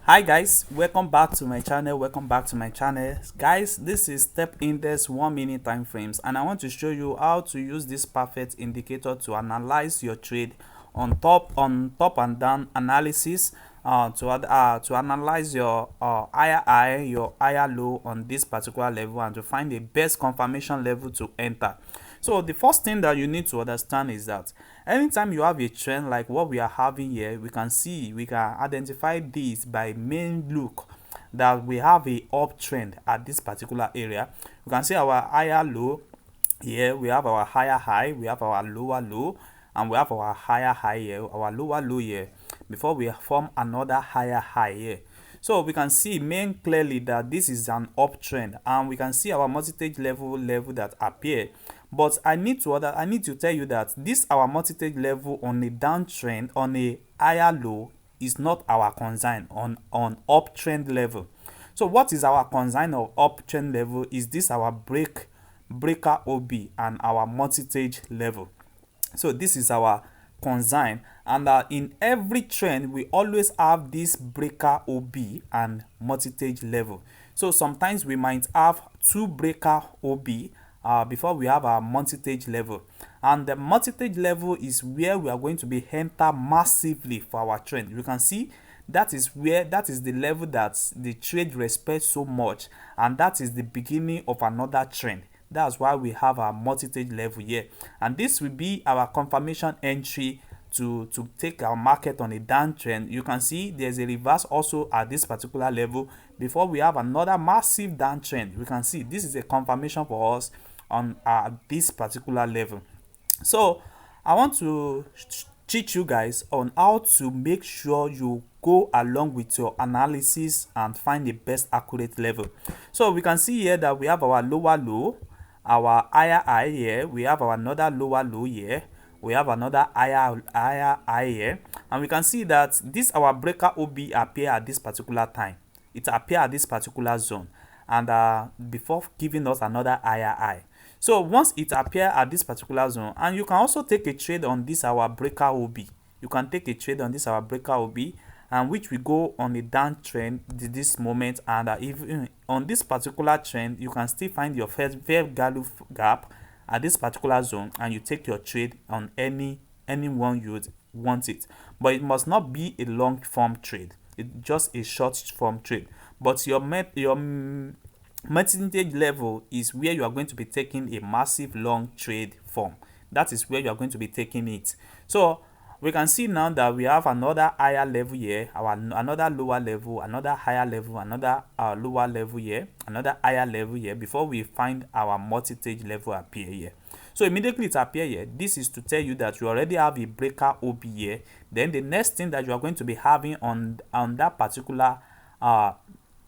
Hi guys, welcome back to my channel. Guys, this is step index 1 minute time frames, and I want to show you how to use this perfect indicator to analyze your trade on top and down analysis, to analyze your higher high, your higher low on this particular level, and to find the best confirmation level to enter. So the first thing that you need to understand is that anytime you have a trend like what we are having here, we can identify this by main look that we have a uptrend at this particular area. You can see our higher low here, we have our higher high, we have our lower low, and we have our higher high here, our lower low here, before we form another higher high here. So we can see main clearly that this is an uptrend, and we can see our multi-stage level that appear. But I need to tell you that this our multi-stage level on a downtrend, on a higher low, is not our concern on uptrend level. So what is our concern of uptrend level? Is this our breaker OB and our multi-stage level? So this is our concern, and in every trend we always have this breaker OB and multi-stage level. So sometimes we might have two breaker OB before we have our multi-stage level, and the multi-stage level is where we are going to be enter massively for our trend. You can see that is the level that the trade respects so much, and that is the beginning of another trend. That's why we have our multi-stage level here, and this will be our confirmation entry to take our market on a downtrend. You can see there's a reverse also at this particular level before we have another massive downtrend. We can see this is a confirmation for us on this particular level. So I want to teach you guys on how to make sure you go along with your analysis and find the best accurate level. So we can see here that we have our lower low, our higher high here, we have our another lower low here, we have another higher high here, and we can see that this our breaker OB appear at this particular time. It appear at this particular zone, and before giving us another higher high. So once it appear at this particular zone, and you can also take a trade on this our breaker OB. You can take a trade on this our breaker OB, and which will go on a downtrend this moment, and if on this particular trend you can still find your fair value gap at this particular zone, and you take your trade on anyone you want it. But it must not be a long form trade. It's just a short form trade. But your multi-stage level is where you are going to be taking a massive long trade form. That is where you are going to be taking it. So we can see now that we have another higher level here, another lower level, another higher level, another lower level here, another higher level here, before we find our multi-stage level appear here. So immediately it appear here, this is to tell you that you already have a breaker OB here. Then the next thing that you are going to be having on that particular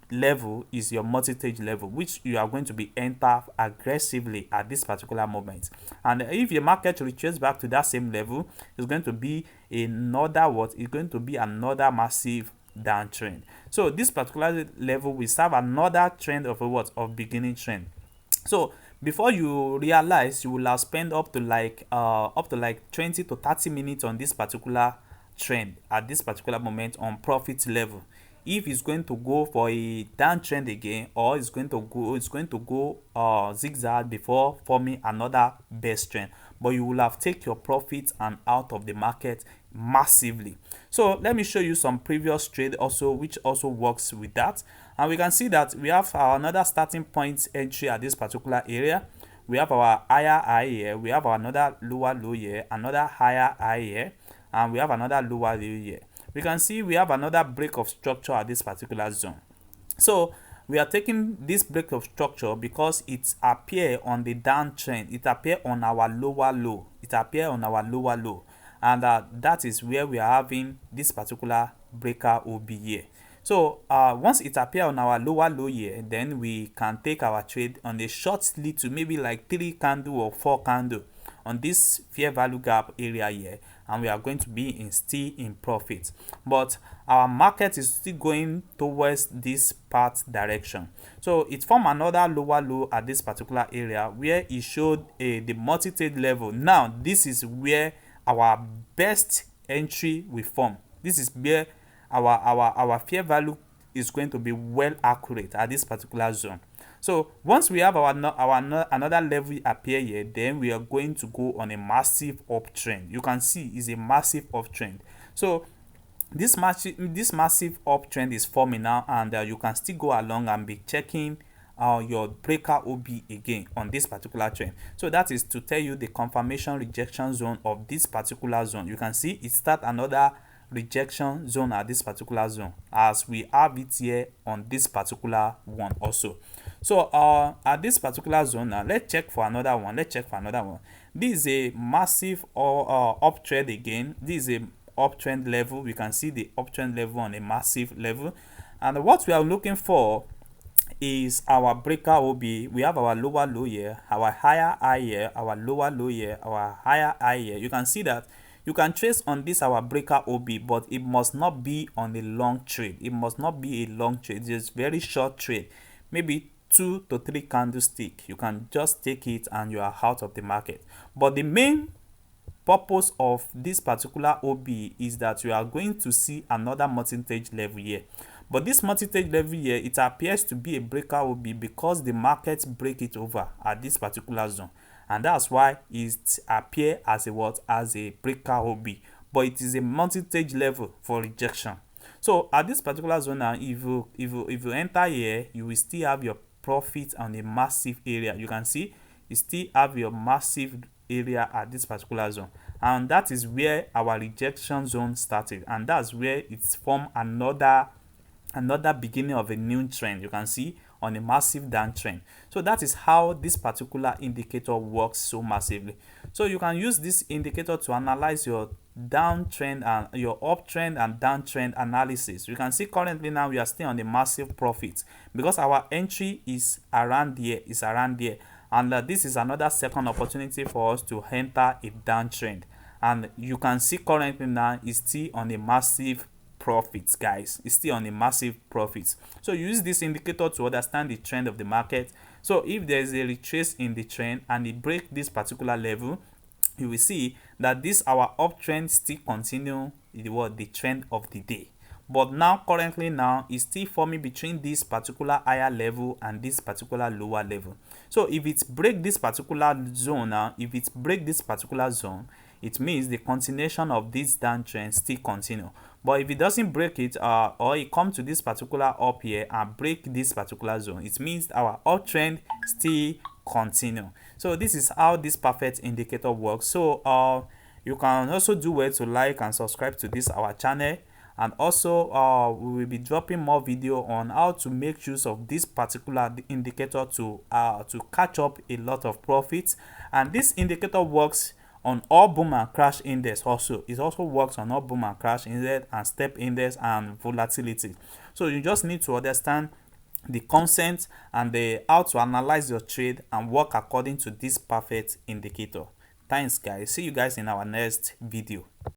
level is your multi-stage level, which you are going to be enter aggressively at this particular moment. And if your market reaches back to that same level, it's going to be another massive downtrend. So this particular level will serve another trend of beginning trend. So before you realize, you will have spent up to like 20 to 30 minutes on this particular trend at this particular moment on profit level. If it's going to go for a downtrend again, or it's going to go zigzag before forming another best trend, but you will have take your profit and out of the market massively. So let me show you some previous trade also, which also works with that, and we can see that we have another starting point entry at this particular area. We have our higher high here, we have another lower low here, another higher high here, and we have another lower low here. We can see we have another break of structure at this particular zone. So we are taking this break of structure because it appear on the downtrend, it appear on our lower low, and that is where we are having this particular breaker OB here. So once it appear on our lower low here, then we can take our trade on the short lead to maybe like 3 candle or 4 candle on this fair value gap area here, and we are going to be still in profit. But our market is still going towards this path direction. So it formed another lower low at this particular area where it showed the multi-stage level. Now this is where our best entry will form. This is where our fair value is going to be well accurate at this particular zone. So once we have another level appear here, then we are going to go on a massive uptrend. You can see is a massive uptrend. So this massive uptrend is forming now, and you can still go along and be checking your breaker OB again on this particular trend. So that is to tell you the confirmation rejection zone of this particular zone. You can see it start another rejection zone at this particular zone, as we have it here on this particular one also. So at this particular zone now, let's check for another one. This is a massive uptrend again. This is a uptrend level. We can see the uptrend level on a massive level, and what we are looking for is our breaker OB. We have our lower low here, our higher high here, our lower low here, our higher high here. You can see that you can trace on this our breaker OB, but it must not be on a long trade. It must not be a long trade. It's just very short trade, maybe 2 to 3 candlestick. You can just take it and you are out of the market. But the main purpose of this particular OB is that you are going to see another multi-stage level here. But this multi-stage level here, it appears to be a breaker OB because the market break it over at this particular zone, and that's why it appear as a what, as a breaker OB, but it is a multi-stage level for rejection. So at this particular zone now, if you enter here, you will still have your profit on a massive area. You can see you still have your massive area at this particular zone, and that is where our rejection zone started, and that's where it's formed another beginning of a new trend. You can see on a massive downtrend. So that is how this particular indicator works so massively. So you can use this indicator to analyze your downtrend and your uptrend and downtrend analysis. You can see currently now we are still on a massive profit because our entry is around here, and this is another second opportunity for us to enter a downtrend, and you can see currently now is still on a massive profits, guys. It's still on a massive profits. So use this indicator to understand the trend of the market. So if there is a retrace in the trend and it break this particular level, you will see that this our uptrend still continue the trend of the day. But now currently now is still forming between this particular higher level and this particular lower level. So if it break this particular zone now, it means the continuation of this downtrend still continue. But if it doesn't break it or it come to this particular up here and break this particular zone, it means our uptrend still continue. So this is how this perfect indicator works. So you can also do well to like and subscribe to this our channel, and also we will be dropping more video on how to make use of this particular indicator to catch up a lot of profits. And this indicator works on all boom and crash index also. It also works on all boom and crash index and step index and volatility. So you just need to understand the concept and how to analyze your trade and work according to this perfect indicator. Thanks guys. See you guys in our next video.